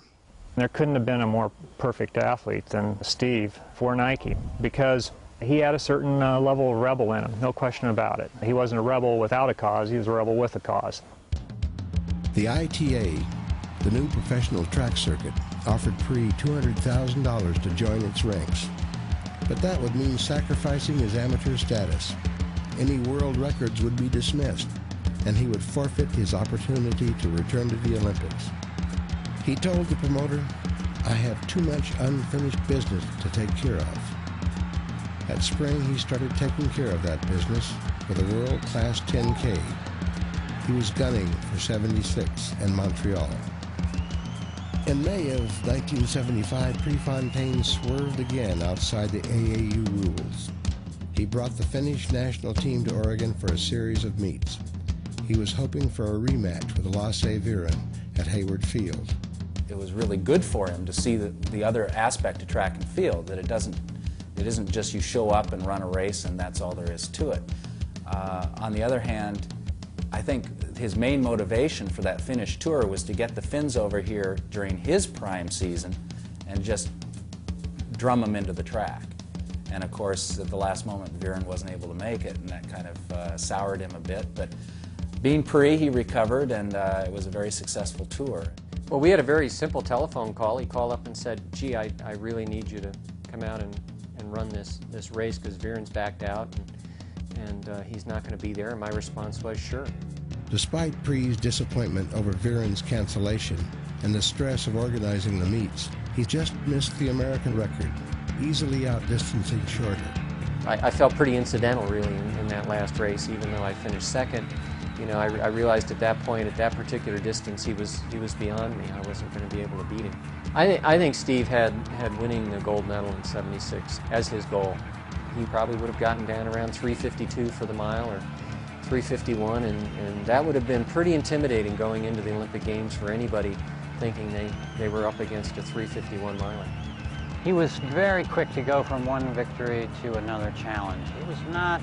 There couldn't have been a more perfect athlete than Steve for Nike, because He had a certain level of rebel in him, no question about it. He wasn't a rebel without a cause, he was a rebel with a cause. The ITA, the new professional track circuit, offered Prix $200,000 to join its ranks. But that would mean sacrificing his amateur status. Any world records would be dismissed, and he would forfeit his opportunity to return to the Olympics. He told the promoter, "I have too much unfinished business to take care of." That spring, he started taking care of that business with a world-class 10K. He was gunning for 76 in Montreal. In May of 1975, Prefontaine swerved again outside the AAU rules. He brought the Finnish national team to Oregon for a series of meets. He was hoping for a rematch with Lasse Viren at Hayward Field. It was really good for him to see the other aspect of track and field, that it isn't just you show up and run a race and that's all there is to it. On the other hand, I think his main motivation for that Finnish tour was to get the Finns over here during his prime season and just drum them into the track. And of course, at the last moment, Viren wasn't able to make it, and that kind of soured him a bit. But being Prix, he recovered, and it was a very successful tour. Well, we had a very simple telephone call. He called up and said, "Gee, I really need you to come out and run this race because Viren's backed out, and he's not going to be there." And my response was, "Sure." Despite Prix's disappointment over Viren's cancellation and the stress of organizing the meets, he just missed the American record, easily outdistancing Shorter. I felt pretty incidental, really, in that last race, even though I finished second. You know, I realized at that point, at that particular distance, he was beyond me. I wasn't going to be able to beat him. I think Steve had winning the gold medal in '76 as his goal. He probably would have gotten down around 3:52 for the mile or 3:51, and that would have been pretty intimidating going into the Olympic Games for anybody thinking they were up against a 3:51 miler. He was very quick to go from one victory to another challenge. He was not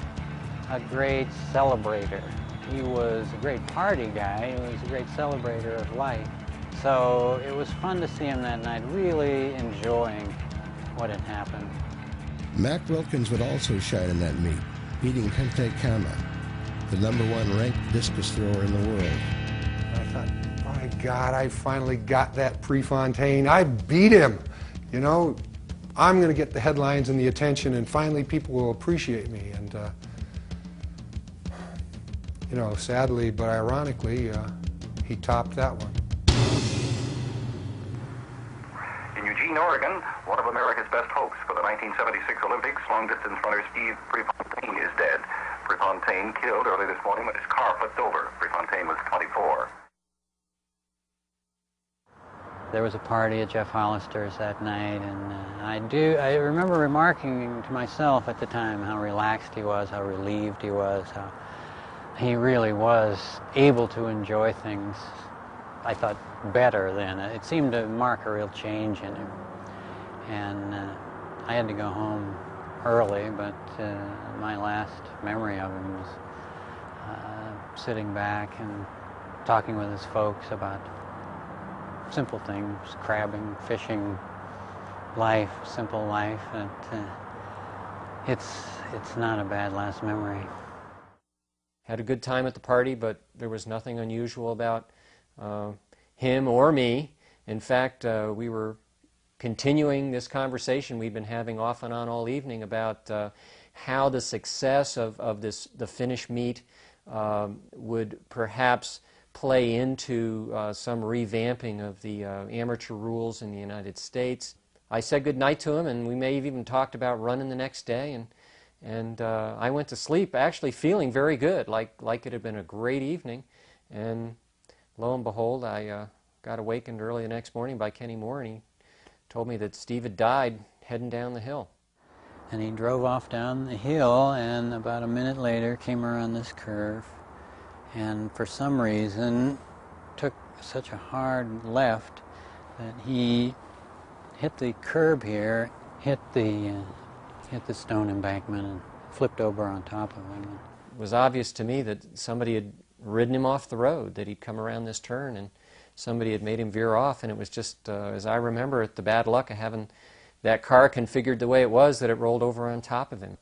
a great celebrator. He was a great party guy. He was a great celebrator of life. So it was fun to see him that night, really enjoying what had happened. Mac Wilkins would also shine in that meet, beating Kente Kama, the #1 ranked discus thrower in the world. I thought, my God, I finally got that Prefontaine. I beat him. You know, I'm going to get the headlines and the attention, and finally people will appreciate me. And, you know, sadly but ironically, he topped that one. In Eugene, Oregon, one of America's best hopes for the 1976 Olympics, long-distance runner Steve Prefontaine is dead. Prefontaine killed early this morning when his car flipped over. Prefontaine was 24. There was a party at Jeff Hollister's that night, and I remember remarking to myself at the time how relaxed he was, how relieved he was, how he really was able to enjoy things, I thought, better then. It seemed to mark a real change in him. And I had to go home early, but my last memory of him was sitting back and talking with his folks about simple things, crabbing, fishing, life, simple life. It's not a bad last memory. Had a good time at the party, but there was nothing unusual about him or me. In fact, we were continuing this conversation we've been having off and on all evening about how the success of the Finnish meet would perhaps play into some revamping of the amateur rules in the United States. I said goodnight to him, and we may have even talked about running the next day, and I went to sleep actually feeling very good, like it had been a great evening. And lo and behold, I got awakened early the next morning by Kenny Moore, and he told me that Steve had died heading down the hill. And he drove off down the hill, and about a minute later came around this curve, and for some reason took such a hard left that he hit the curb here, hit the stone embankment, and flipped over on top of him. It was obvious to me that somebody had ridden him off the road, that he'd come around this turn and somebody had made him veer off, and it was just, as I remember it, the bad luck of having that car configured the way it was that it rolled over on top of him.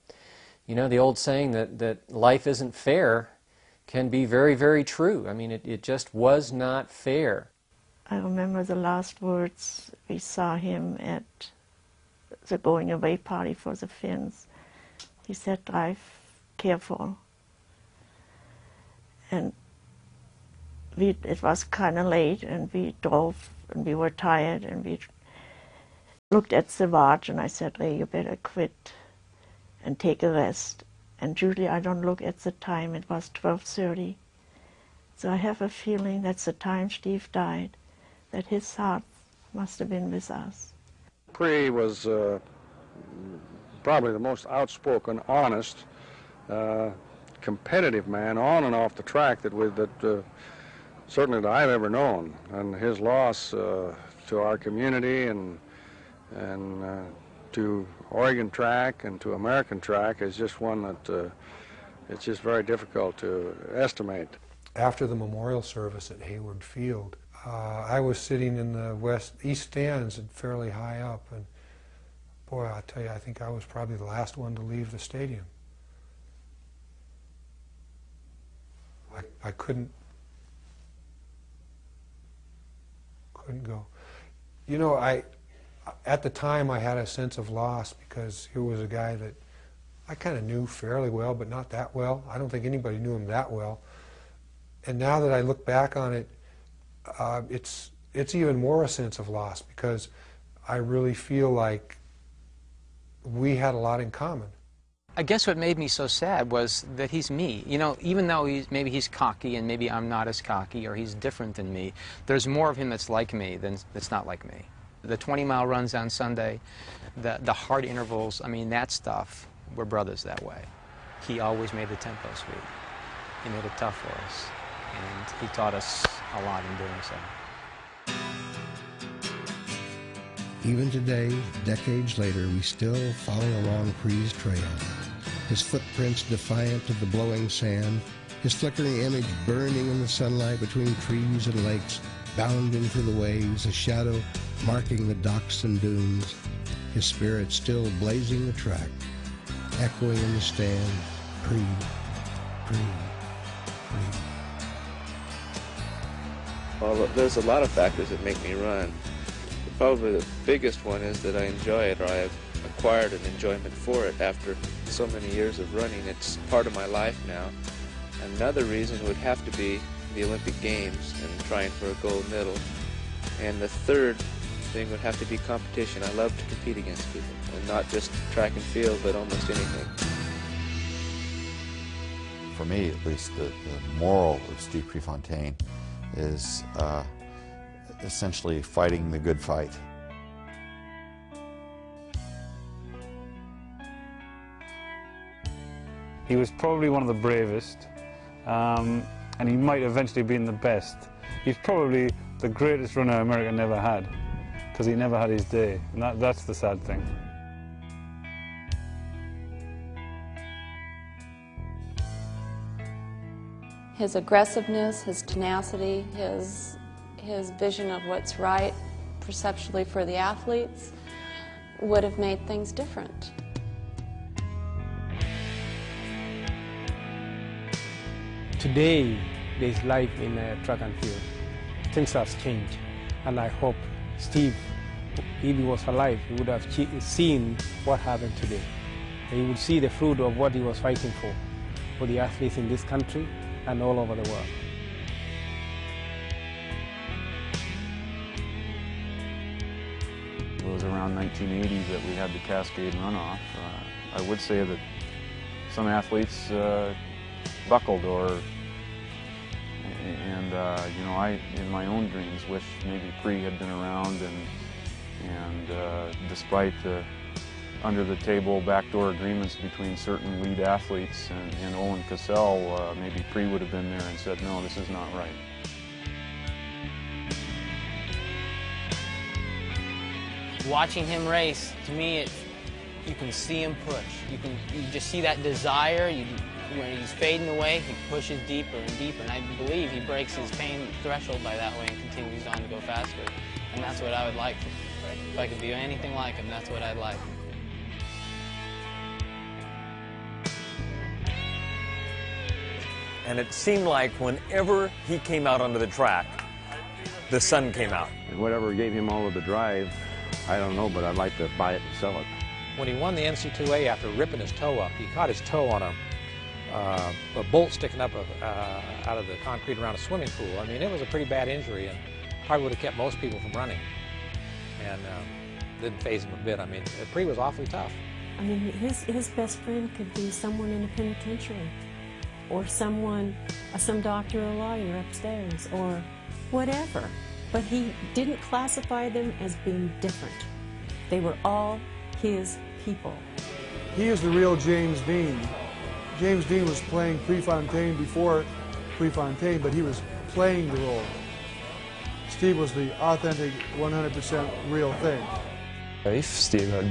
You know, the old saying that life isn't fair can be very, very true. I mean, it just was not fair. I remember the last words we saw him at the going away party for the Finns. He said, "Drive careful." And it was kind of late, and we drove, and we were tired, and we looked at the watch, and I said, "Ray, you better quit and take a rest." And usually I don't look at the time. It was 12:30. So I have a feeling that's the time Steve died, that his heart must have been with us. Pre was probably the most outspoken, honest, competitive man on and off the track certainly that I've ever known. And his loss to our community and to Oregon track and to American track is just one that it's just very difficult to estimate. After the memorial service at Hayward Field, I was sitting in the east stands and fairly high up, and boy, I'll tell you, I think I was probably the last one to leave the stadium. I couldn't go. You know, at the time I had a sense of loss because he was a guy that I kind of knew fairly well, but not that well. I don't think anybody knew him that well. And now that I look back on it, it's even more a sense of loss because I really feel like we had a lot in common. I guess what made me so sad was that he's me. You know, even though maybe he's cocky and maybe I'm not as cocky or he's different than me, there's more of him that's like me than that's not like me. The 20-mile runs on Sunday, the hard intervals, I mean, that stuff, we're brothers that way. He always made the tempo sweet. He made it tough for us, and he taught us a lot in doing so. Even today, decades later, we still follow along Pre's trail. His footprints defiant of the blowing sand, his flickering image burning in the sunlight between trees and lakes, bounding through the waves, a shadow marking the docks and dunes, his spirit still blazing the track, echoing in the stand, Pre, Pre, Pre. Well, there's a lot of factors that make me run. Probably the biggest one is that I enjoy it, or I have acquired an enjoyment for it after so many years of running. It's part of my life now. Another reason would have to be the Olympic Games and trying for a gold medal. And the third thing would have to be competition. I love to compete against people, and not just track and field, but almost anything. For me, at least, the moral of Steve Prefontaine is essentially fighting the good fight. He was probably one of the bravest, and he might eventually be the best. He's probably the greatest runner America never had, because he never had his day, and that's the sad thing. His aggressiveness, his tenacity, his vision of what's right perceptually for the athletes would have made things different. Today, there's life in track and field. Things have changed, and I hope Steve, if he was alive, he would have seen what happened today. And he would see the fruit of what he was fighting for the athletes in this country and all over the world. It was around 1980 that we had the Cascade runoff. I would say that some athletes buckled, and you know, I, in my own dreams, wish maybe Pre had been around, and despite the under-the-table backdoor agreements between certain lead athletes and Olin Cassell, maybe Pre would have been there and said, no, this is not right. Watching him race, to me, you can see him push. You just see that desire. When he's fading away, he pushes deeper and deeper, and I believe he breaks his pain threshold by that way and continues on to go faster. And that's what I would like If I could be anything like him, that's what I'd like. And it seemed like whenever he came out onto the track, the sun came out. And whatever gave him all of the drive, I don't know, but I'd like to buy it and sell it. When he won the NC2A after ripping his toe up, he caught his toe on a bolt sticking up out of the concrete around a swimming pool. I mean, it was a pretty bad injury and probably would have kept most people from running. And didn't faze him a bit. I mean, Pre was awfully tough. I mean, his best friend could be someone in a penitentiary, or someone, some doctor or lawyer upstairs, or whatever. But he didn't classify them as being different. They were all his people. He is the real James Dean. James Dean was playing Prefontaine before Prefontaine, but he was playing the role. Steve was the authentic, 100% real thing. If Steve had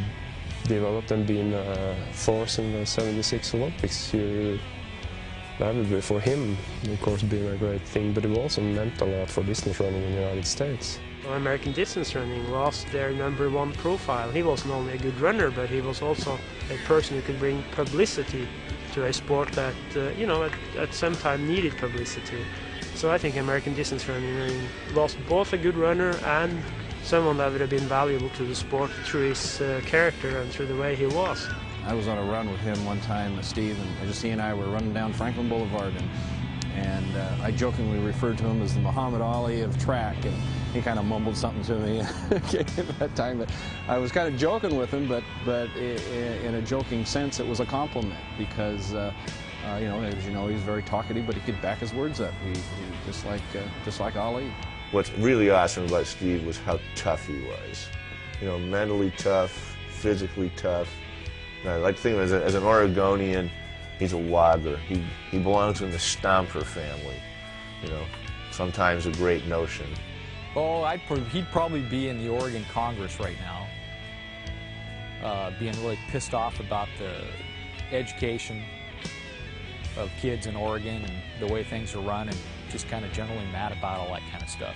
developed and been a force in the '76 Olympics, that would be, for him, of course, being a great thing, but it also meant a lot for distance running in the United States. Well, American distance running was their #1 profile. He wasn't only a good runner, but he was also a person who could bring publicity to a sport that, you know, at some time needed publicity. So I think American distance running was both a good runner and someone that would have been valuable to the sport through his character and through the way he was. I was on a run with him one time, Steve, and just he and I were running down Franklin Boulevard, and I jokingly referred to him as the Muhammad Ali of track, and he kind of mumbled something to me at that time. But I was kind of joking with him, but in a joking sense, it was a compliment because, you know, as you know, he's very talkative, but he could back his words up. He just like Ali. What's really awesome about Steve was how tough he was. You know, mentally tough, physically tough. And I like to think of him as an Oregonian, he's a Wagger. He belongs in the Stomper family. You know, sometimes a great notion. Oh, he'd probably be in the Oregon Congress right now, being really pissed off about the education of kids in Oregon and the way things are run, and just kind of generally mad about all that kind of stuff.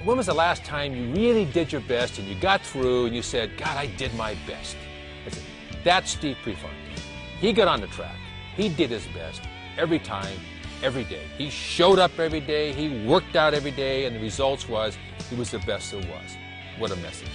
When was the last time you really did your best and you got through and you said, God, I did my best? That's Steve Prefontaine. He got on the track. He did his best every time, every day. He showed up every day. He worked out every day, and the results was he was the best there was. What a message.